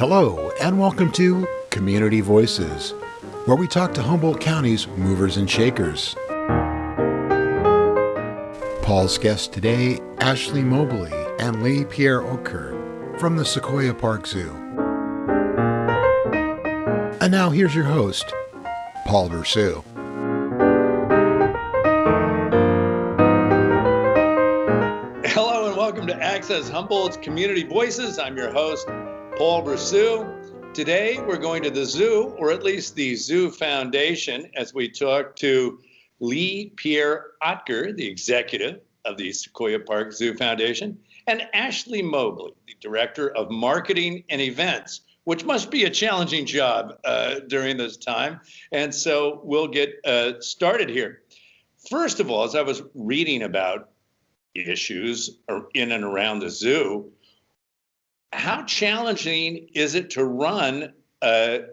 Hello, and welcome to Community Voices, where we talk to Humboldt County's movers and shakers. Paul's guests today, Ashley Mobley and Leigh Pierre-Oetker from the Sequoia Park Zoo. And now here's your host, Paul Bressoud. Hello and welcome to Access Humboldt's Community Voices. I'm your host, Paul Bressoud. Today we're going to the zoo, or at least the Zoo Foundation, as we talk to Leigh Pierre-Oetker, the executive of the Sequoia Park Zoo Foundation, and Ashley Mobley, the director of marketing and events, which must be a challenging job during this time. And so we'll get started here. First of all, as I was reading about issues in and around the zoo, how challenging is it to run a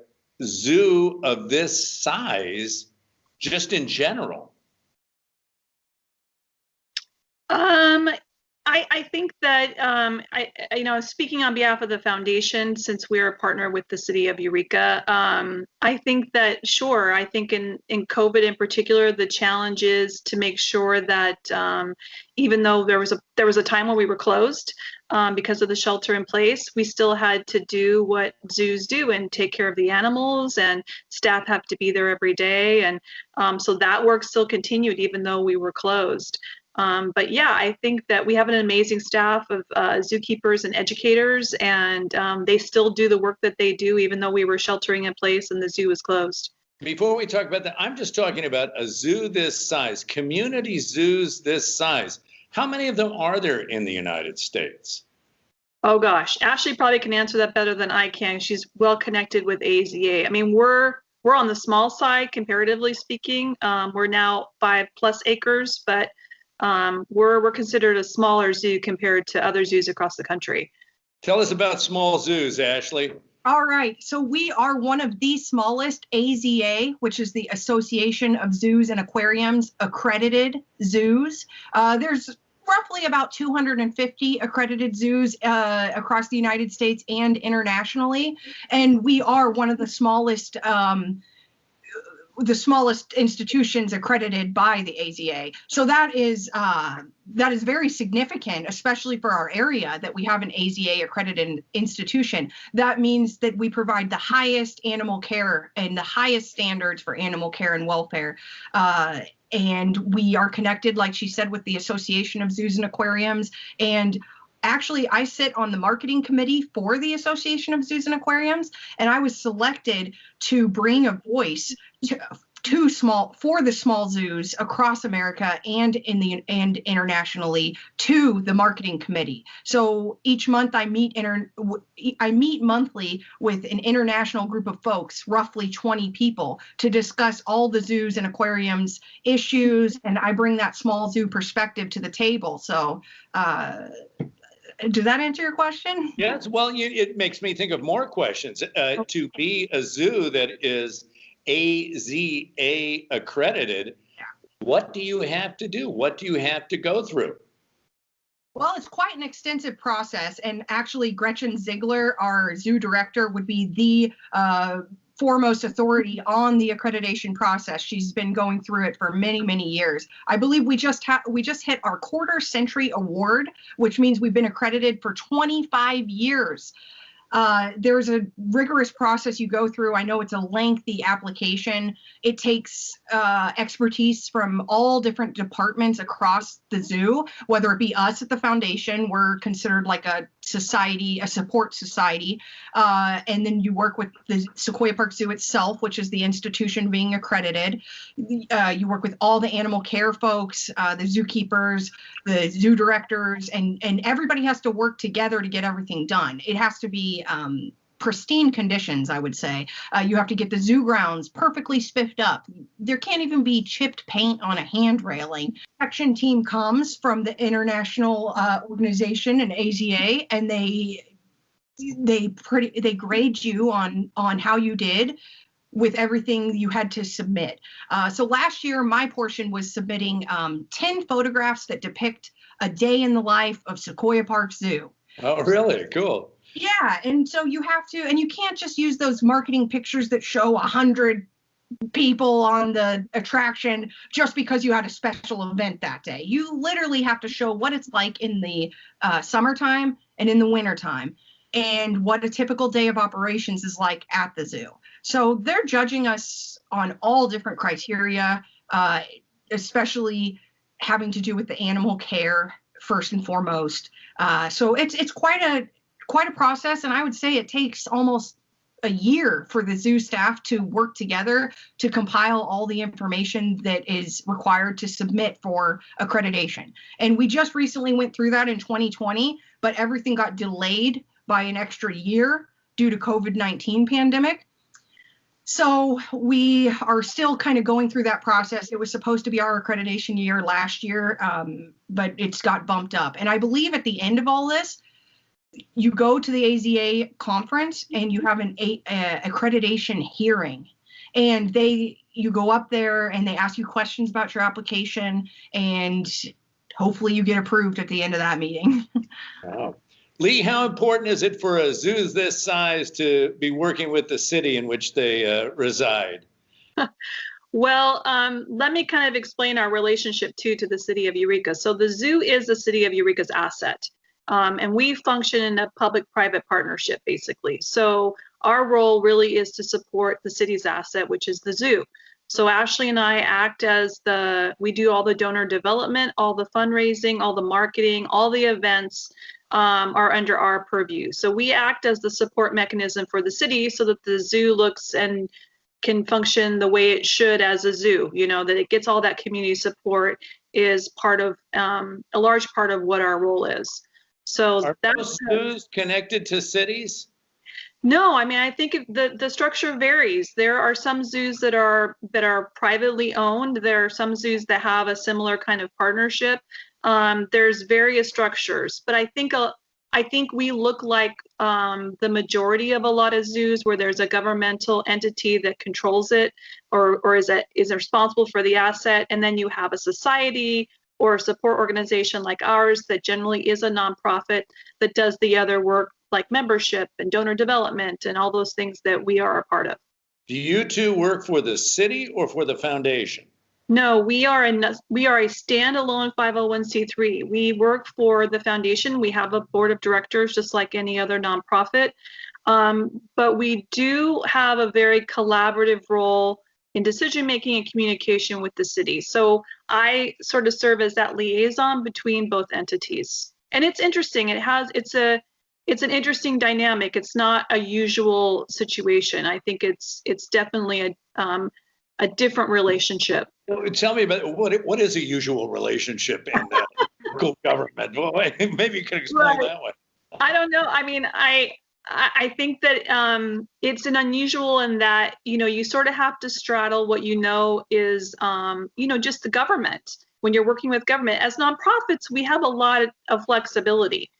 zoo of this size just in general? I think that speaking on behalf of the foundation, since we're a partner with the city of Eureka, I think that sure. I think in COVID in particular, the challenge is to make sure that even though there was a time when we were closed because of the shelter in place, we still had to do what zoos do and take care of the animals, and staff have to be there every day, and so that work still continued even though we were closed. But yeah, I think that we have an amazing staff of zookeepers and educators, and they still do the work that they do, even though we were sheltering in place and the zoo was closed. Before we talk about that, I'm just talking about a zoo this size, community zoos this size. How many of them are there in the United States? Oh gosh, Ashley probably can answer that better than I can. She's well connected with AZA. I mean, we're on the small side, comparatively speaking. We're now 5+ acres, but we're considered a smaller zoo compared to other zoos across the country. Tell us about small zoos, Ashley. All right. So we are one of the smallest AZA, which is the Association of Zoos and Aquariums accredited zoos. There's roughly about 250 accredited zoos across the United States and internationally. And we are one of the smallest institutions accredited by the AZA. So that is very significant, especially for our area, that we have an AZA accredited institution. That means that we provide the highest animal care and the highest standards for animal care and welfare. And we are connected, like she said, with the Association of Zoos and Aquariums. And actually, I sit on the marketing committee for the Association of Zoos and Aquariums, and I was selected to bring a voice for the small zoos across America and internationally to the marketing committee. So each month I meet monthly with an international group of folks, roughly 20 people, to discuss all the zoos and aquariums issues, and I bring that small zoo perspective to the table. So does that answer your question? Yes. Well, it makes me think of more questions. To be a zoo that is AZA accredited, what do you have to do? What do you have to go through? Well, it's quite an extensive process. And actually, Gretchen Ziegler, our zoo director, would be the foremost authority on the accreditation process. She's been going through it for many, many years. I believe we just hit our quarter century award, which means we've been accredited for 25 years. There's a rigorous process you go through. I know it's a lengthy application. It takes expertise from all different departments across the zoo, whether it be us at the foundation. We're considered like a society, a support society. And then you work with the Sequoia Park Zoo itself, which is the institution being accredited. You work with all the animal care folks, the zookeepers, the zoo directors, and everybody has to work together to get everything done. It has to be pristine conditions, I would say. You have to get the zoo grounds perfectly spiffed up. There can't even be chipped paint on a hand railing. Action team comes from the international organization, an AZA, and they grade you on how you did with everything you had to submit. So last year, my portion was submitting 10 photographs that depict a day in the life of Sequoia Park Zoo. Oh, really? Cool. Yeah, and so you have to, and you can't just use those marketing pictures that show 100 people on the attraction just because you had a special event that day. You literally have to show what it's like in the summertime and in the wintertime, and what a typical day of operations is like at the zoo. So they're judging us on all different criteria, especially having to do with the animal care first and foremost. So it's quite a process, and I would say it takes almost a year for the zoo staff to work together to compile all the information that is required to submit for accreditation. And we just recently went through that in 2020, but everything got delayed by an extra year due to COVID-19 pandemic. So we are still kind of going through that process. It was supposed to be our accreditation year last year, but it's got bumped up. And I believe at the end of all this, you go to the AZA conference and you have an accreditation hearing, and you go up there and they ask you questions about your application, and hopefully you get approved at the end of that meeting. Wow. Leigh, how important is it for a zoo this size to be working with the city in which they reside? Well, let me kind of explain our relationship to the city of Eureka. So the zoo is the city of Eureka's asset. And we function in a public-private partnership, basically. So our role really is to support the city's asset, which is the zoo. So Ashley and I act as we do all the donor development, all the fundraising, all the marketing, all the events are under our purview. So we act as the support mechanism for the city so that the zoo looks and can function the way it should as a zoo, that it gets all that community support is part of, a large part of what our role is. So are most zoos connected to cities? No, I mean, I think the structure varies. There are some zoos that are privately owned. There are some zoos that have a similar kind of partnership. There's various structures, but I think we look like the majority of a lot of zoos where there's a governmental entity that controls it or is responsible for the asset, and then you have a society or a support organization like ours that generally is a nonprofit that does the other work like membership and donor development and all those things that we are a part of. Do you two work for the city or for the foundation? No, we are a standalone 501c3. We work for the foundation. We have a board of directors just like any other nonprofit, but we do have a very collaborative role in decision-making and communication with the city. So I sort of serve as that liaison between both entities. And it's interesting. It's an interesting dynamic. It's not a usual situation. I think it's definitely a different relationship. Well, tell me about what is a usual relationship in local government? Well, maybe you can explain that one. I don't know. I mean, I think that it's an unusual in that, you sort of have to straddle what is, just the government. When you're working with government, as nonprofits, we have a lot of flexibility.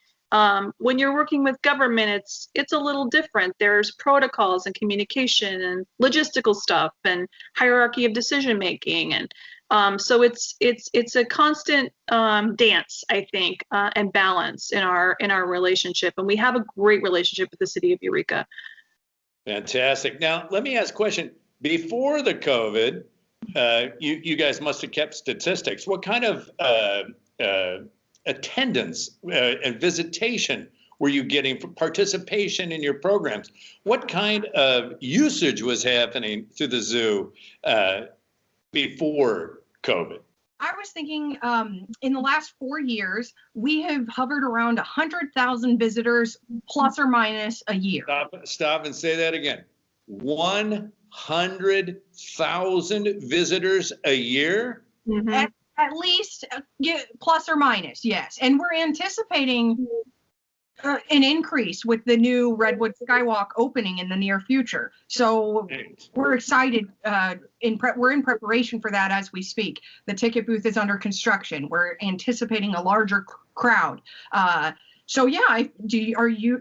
When you're working with government, it's a little different. There's protocols and communication and logistical stuff and hierarchy of decision making, and so it's a constant dance, I think, and balance in our relationship. And we have a great relationship with the city of Eureka. Fantastic. Now, let me ask a question. Before the COVID, you guys must have kept statistics. What kind of attendance and visitation were you getting for participation in your programs? What kind of usage was happening through the zoo before COVID? I was thinking in the last 4 years, we have hovered around 100,000 visitors plus or minus a year. Stop and say that again. 100,000 visitors a year? Mm-hmm. At least plus or minus, yes. And we're anticipating an increase with the new Redwood Skywalk opening in the near future. So we're excited. We're in preparation for that as we speak. The ticket booth is under construction. We're anticipating a larger crowd. So yeah, do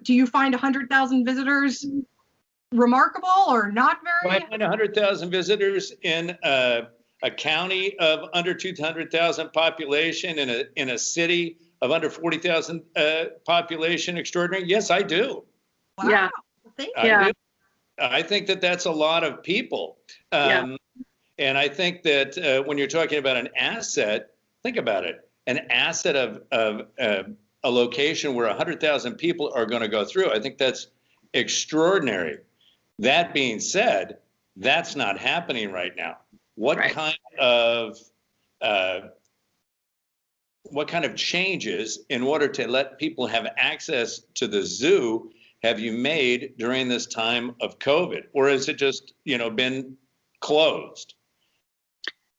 you find 100,000 visitors remarkable or not very? I find 100,000 visitors in a county of under 200,000 population in a city of under 40,000 population extraordinary? Yes, I do. Wow. Yeah. Thank I you. Yeah. do. I think that that's a lot of people. Yeah. And I think that when you're talking about an asset, think about it. An asset of a location where 100,000 people are going to go through. I think that's extraordinary. That being said, that's not happening right now. What Right. kind of changes in order to let people have access to the zoo have you made during this time of COVID, or has it just been closed?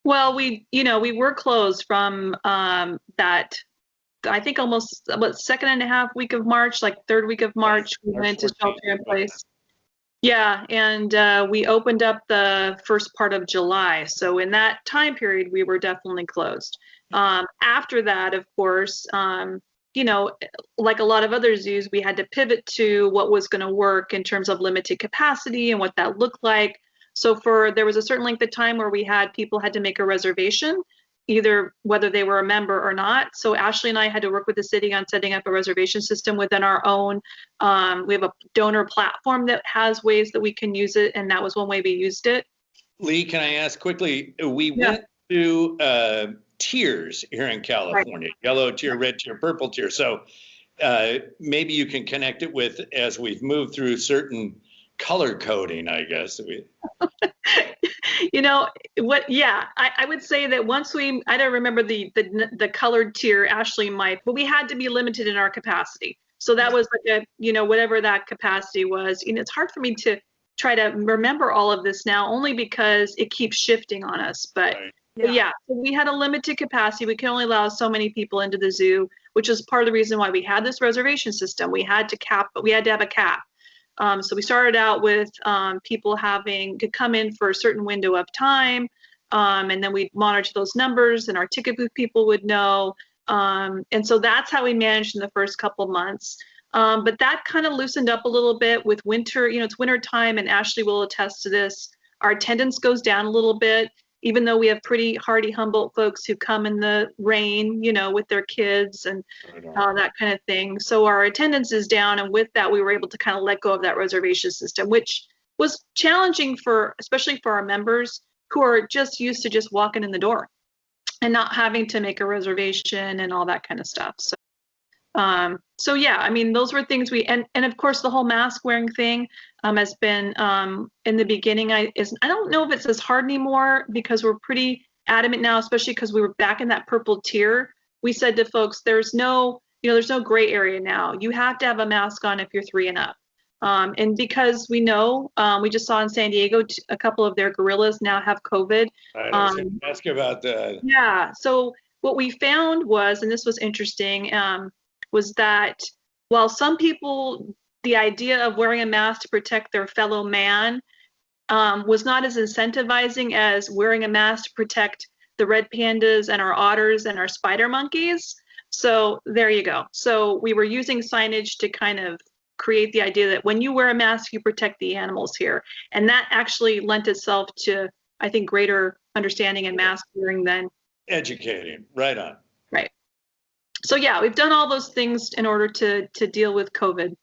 Well, we were closed from that, I think almost second and a half week of March, like third week of March, we March went into 14th. shelter in place. Yeah, and we opened up the first part of July. So in that time period, we were definitely closed. After that, of course, like a lot of other zoos, we had to pivot to what was going to work in terms of limited capacity and what that looked like. So there was a certain length of time where people had to make a reservation, either whether they were a member or not. So Ashley and I had to work with the city on setting up a reservation system within our own. We have a donor platform that has ways that we can use it, and that was one way we used it. Leigh, can I ask quickly? We Yeah. went to tiers here in California: yellow tier, red tier, purple tier. So maybe you can connect it with, as we've moved through certain color coding, I guess. I would say that once I don't remember the colored tier, Ashley might, but we had to be limited in our capacity. So that was like whatever that capacity was. It's hard for me to try to remember all of this now, only because it keeps shifting on us. But Right. yeah, so we had a limited capacity. We can only allow so many people into the zoo, which is part of the reason why we had this reservation system. We had to have a cap. So we started out with people could come in for a certain window of time, and then we'd monitor those numbers, and our ticket booth people would know. And so that's how we managed in the first couple months. But that kind of loosened up a little bit with winter. It's winter time, and Ashley will attest to this. Our attendance goes down a little bit, even though we have pretty hardy Humboldt folks who come in the rain, with their kids and that kind of thing. So our attendance is down, and with that, we were able to kind of let go of that reservation system, which was challenging especially for our members who are just used to just walking in the door and not having to make a reservation and all that kind of stuff. So yeah, those were things and of course the whole mask wearing thing has been in the beginning. I don't know if it's as hard anymore, because we're pretty adamant now, especially because we were back in that purple tier. We said to folks, there's no gray area now. You have to have a mask on if you're 3 and up. And because we know, we just saw in San Diego, a couple of their gorillas now have COVID. I was going to ask about that. Yeah. So what we found was, and this was interesting, was that while some people, the idea of wearing a mask to protect their fellow man was not as incentivizing as wearing a mask to protect the red pandas and our otters and our spider monkeys. So there you go. So we were using signage to kind of create the idea that when you wear a mask, you protect the animals here. And that actually lent itself to, I think, greater understanding and mask wearing than educating. Right on. Right. So yeah, we've done all those things in order to deal with COVID.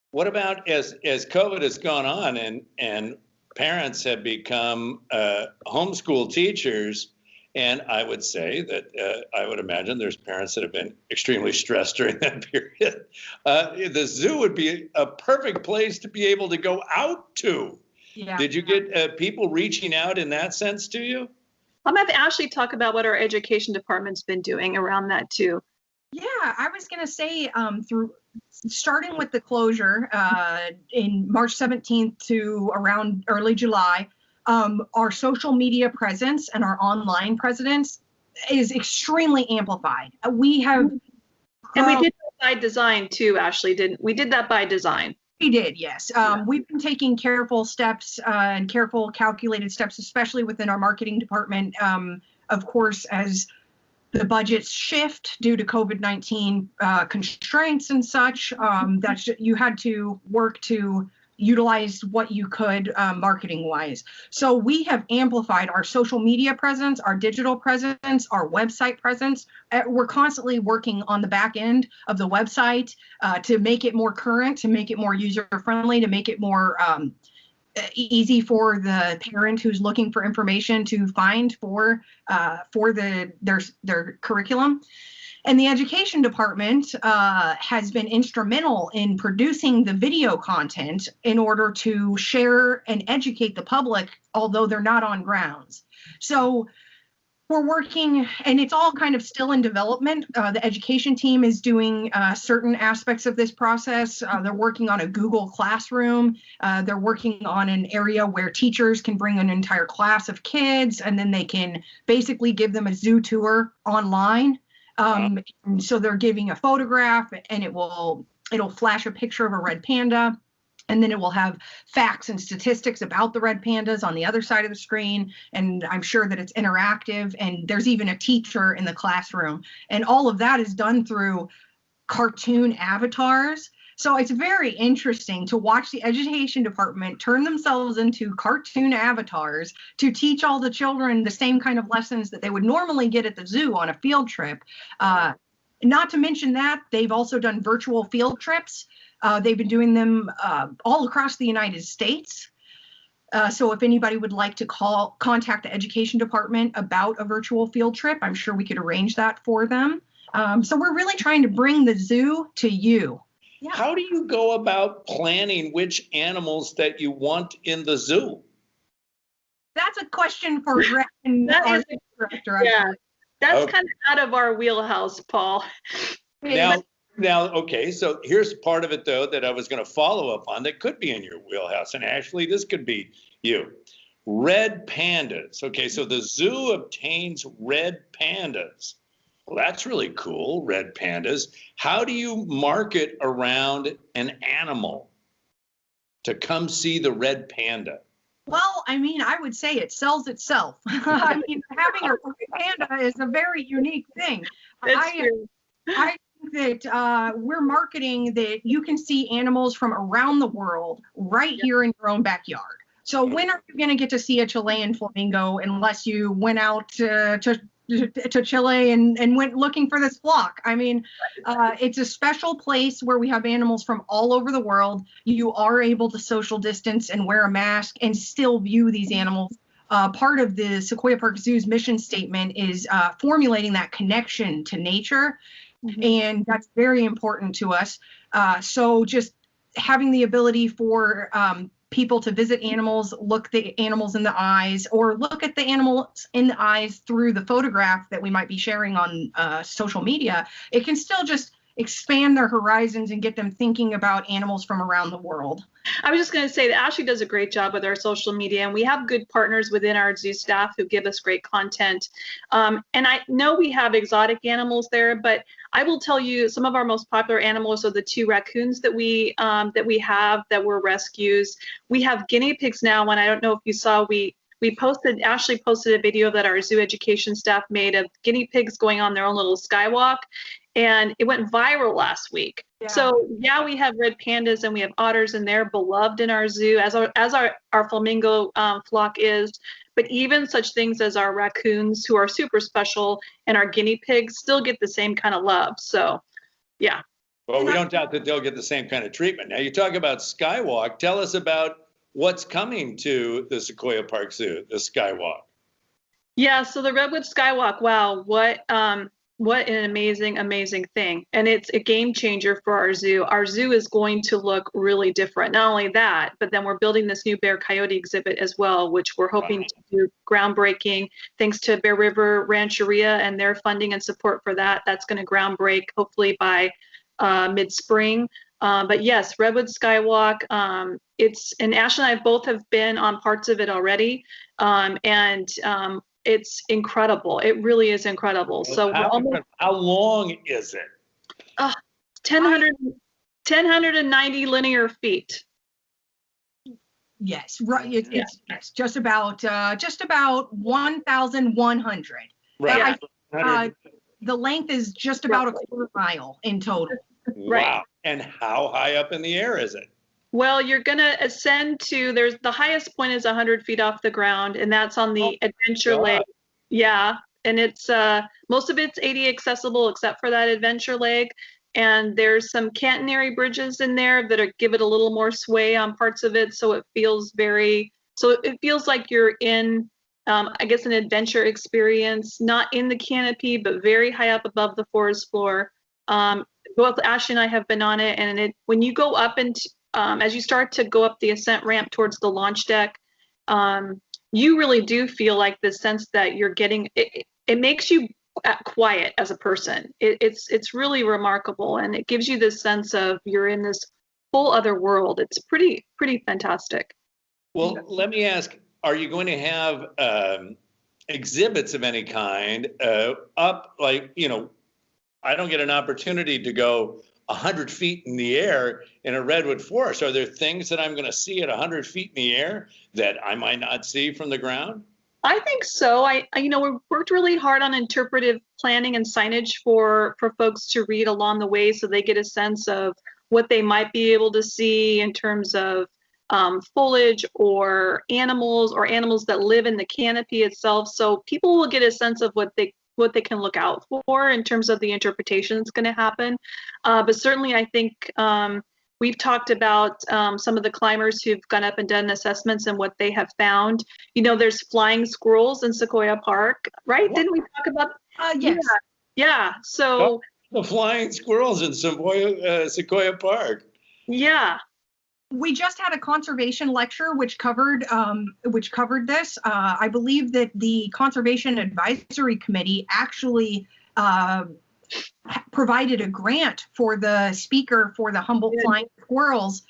What about as COVID has gone on and parents have become homeschool teachers? And I would say that I would imagine there's parents that have been extremely stressed during that period. The zoo would be a perfect place to be able to go out to. Yeah. Did you get people reaching out in that sense to you? I'm going to have Ashley talk about what our education department's been doing around that too. Yeah, I was going to say starting with the closure in March 17th to around early July, our social media presence and our online presence is extremely amplified. We have, and we did that by design too, Ashley, didn't we? Did that by design. We did, yes. We've been taking careful steps and careful calculated steps, especially within our marketing department. Of course, as the budgets shift due to COVID-19 constraints and such, you had to work to utilize what you could marketing wise. So we have amplified our social media presence, our digital presence, our website presence. We're constantly working on the back end of the website to make it more current, to make it more user friendly, to make it more easy for the parent who's looking for information to find for their curriculum. And the education department has been instrumental in producing the video content in order to share and educate the public, although they're not on grounds. So we're working, and it's all kind of still in development. The education team is doing certain aspects of this process. They're working on a Google Classroom. They're working on an area where teachers can bring an entire class of kids, and then they can basically give them a zoo tour online. And so they're giving a photograph, and it'll flash a picture of a red panda, and then it will have facts and statistics about the red pandas on the other side of the screen. And I'm sure that it's interactive, and there's even a teacher in the classroom. And all of that is done through cartoon avatars. So it's very interesting to watch the education department turn themselves into cartoon avatars to teach all the children the same kind of lessons that they would normally get at the zoo on a field trip. Not to mention that they've also done virtual field trips. They've been doing them all across the United States. So if anybody would like to contact the education department about a virtual field trip, I'm sure we could arrange that for them. So we're really trying to bring the zoo to you. Yeah. How do you go about planning which animals that you want in the zoo? That's a question for Gretchen, our director. Yeah, that's kind of out of our wheelhouse, Paul. Now, okay, so here's part of it, though, that I was going to follow up on that could be in your wheelhouse. And Ashley, this could be you. Red pandas. Okay, so the zoo obtains red pandas. Well, that's really cool, red pandas. How do you market around an animal to come see the red panda? Well, I mean, I would say it sells itself. I mean, having a red panda is a very unique thing. I think that we're marketing that you can see animals from around the world right here in your own backyard. So when are you going to get to see a Chilean flamingo unless you went out to Chile and went looking for this flock? I mean, it's a special place where we have animals from all over the world. You are able to social distance and wear a mask and still view these animals. Part of the Sequoia Park Zoo's mission statement is formulating that connection to nature. Mm-hmm. And that's very important to us. So just having the ability for people to visit animals, look the animals in the eyes, or look at the animals in the eyes through the photograph that we might be sharing on social media, it can still just expand their horizons and get them thinking about animals from around the world. I was just going to say that Ashley does a great job with our social media, and we have good partners within our zoo staff who give us great content. And I know we have exotic animals there, but I will tell you some of our most popular animals are the 2 raccoons that we have that were rescues. We have guinea pigs now, and I don't know if you saw, Ashley posted a video that our zoo education staff made of guinea pigs going on their own little skywalk, and it went viral last week. Yeah. So yeah, we have red pandas and we have otters, and they're beloved in our zoo as our flamingo flock is. But even such things as our raccoons, who are super special, and our guinea pigs still get the same kind of love. So yeah. Well, we don't doubt that they'll get the same kind of treatment. Now you talk about Skywalk. Tell us about what's coming to the Sequoia Park Zoo, the Skywalk. Yeah, so the Redwood Skywalk, wow, what an amazing thing. And it's a game changer for our zoo. Our zoo is going to look really different. Not only that, but then we're building this new bear coyote exhibit as well, which we're hoping to do groundbreaking thanks to Bear River Rancheria and their funding and support for that. That's going to groundbreak hopefully by mid-spring. But yes, Redwood Skywalk, and Ash and I both have been on parts of it already. It's incredible. It really is incredible. So how long is it? 1,090 linear feet. Yes, right. It's just about 1,100. Right. The length is just about a quarter mile in total. Wow. Right. And how high up in the air is it? Well, you're going to ascend to, the highest point is 100 feet off the ground, and that's on the adventure God. leg. Yeah, and it's most of it's ADA accessible except for that adventure leg. And there's some catenary bridges in there that give it a little more sway on parts of it, so it feels like you're in, I guess, an adventure experience, not in the canopy, but very high up above the forest floor. Both Ashley and I have been on it, and when you go up and as you start to go up the ascent ramp towards the launch deck, you really do feel like the sense that you're getting. It makes you quiet as a person. It's really remarkable, and it gives you this sense of you're in this whole other world. It's pretty fantastic. Well, let me ask, are you going to have exhibits of any kind up, like, I don't get an opportunity to go 100 feet in the air in a redwood forest. Are there things that I'm going to see at 100 feet in the air that I might not see from the ground? I think so. We worked really hard on interpretive planning and signage for folks to read along the way, so they get a sense of what they might be able to see in terms of foliage or animals that live in the canopy itself. So people will get a sense of what they can look out for in terms of the interpretation that's going to happen. But certainly, I think we've talked about some of the climbers who've gone up and done assessments and what they have found. There's flying squirrels in Sequoia Park, right? Didn't we talk about? Yes. Yeah. So the flying squirrels in Sequoia Park. Yeah. We just had a conservation lecture which covered this. I believe that the Conservation Advisory Committee actually provided a grant for the speaker for the Humboldt Flying Squirrels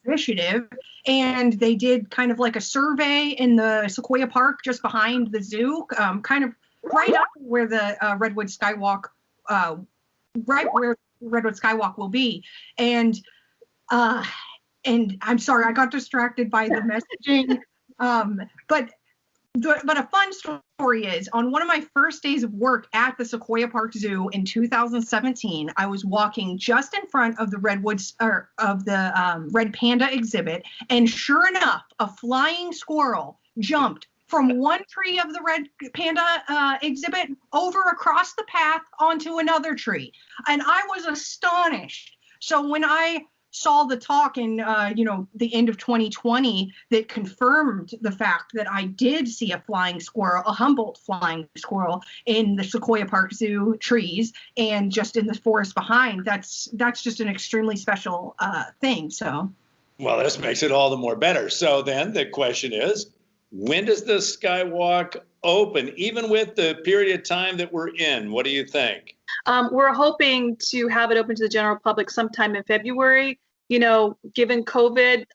initiative, and they did kind of like a survey in the Sequoia Park just behind the zoo, kind of right up where the Redwood Skywalk, will be, and I'm sorry, I got distracted by the messaging. But a fun story is, on one of my first days of work at the Sequoia Park Zoo in 2017, I was walking just in front of the red panda exhibit, and sure enough, a flying squirrel jumped from one tree of the red panda exhibit over across the path onto another tree, and I was astonished. So when I saw the talk in the end of 2020 that confirmed the fact that I did see a Humboldt flying squirrel in the Sequoia Park Zoo trees and just in the forest behind, that's just an extremely special thing. So, well, this makes it all the more better. So then the question is, when does the Skywalk open, even with the period of time that we're in? What do you think? We're hoping to have it open to the general public sometime in February. Given COVID,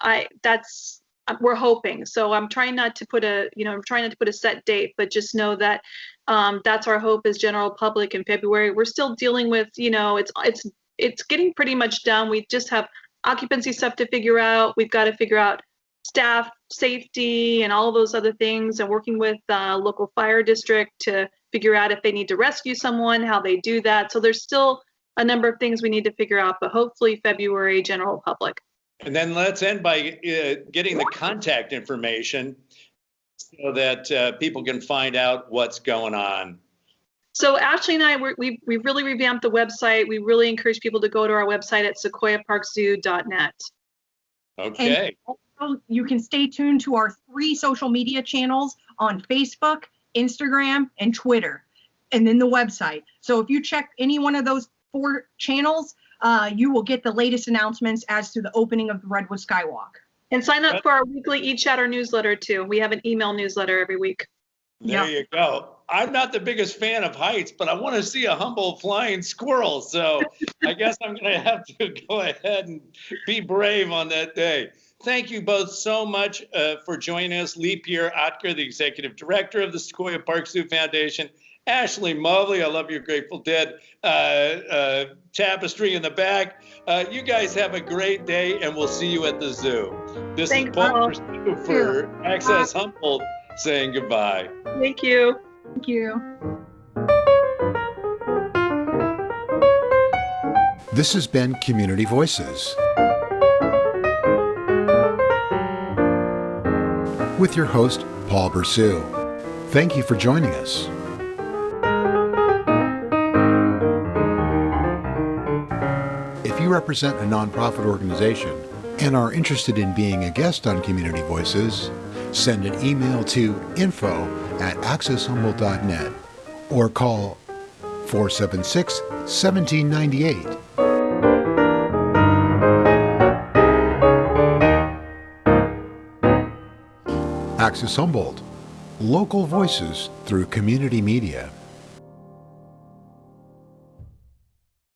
we're hoping. So I'm trying not to put a set date, but just know that that's our hope as general public in February. We're still dealing with, it's getting pretty much done. We just have occupancy stuff to figure out. We've got to figure out staff safety and all of those other things, and working with local fire district to figure out if they need to rescue someone, how they do that. So there's still a number of things we need to figure out, but hopefully February, general public. And then let's end by getting the contact information so that people can find out what's going on. So Ashley and I, we really revamped the website. We really encourage people to go to our website at sequoiaparkzoo.net. Okay. And also, you can stay tuned to our 3 social media channels on Facebook, Instagram, and Twitter, and then the website. So if you check any one of those 4 channels, you will get the latest announcements as to the opening of the Redwood Skywalk. And sign up for our weekly e-chatter newsletter too. We have an email newsletter every week. There you go. I'm not the biggest fan of heights, but I want to see a Humboldt flying squirrel. So I guess I'm going to have to go ahead and be brave on that day. Thank you both so much for joining us. Leigh Pierre-Oetker, the Executive Director of the Sequoia Park Zoo Foundation. Ashley Mobley, I love your Grateful Dead tapestry in the back. You guys have a great day, and we'll see you at the zoo. This is Paul Bressoud for Access Humboldt saying goodbye. Thank you. Thank you. This has been Community Voices. with your host, Paul Bressoud. Thank you for joining us. If you represent a nonprofit organization and are interested in being a guest on Community Voices, send an email to info@accesshumboldt.net or call 476-1798. Access Humboldt, local voices through community media.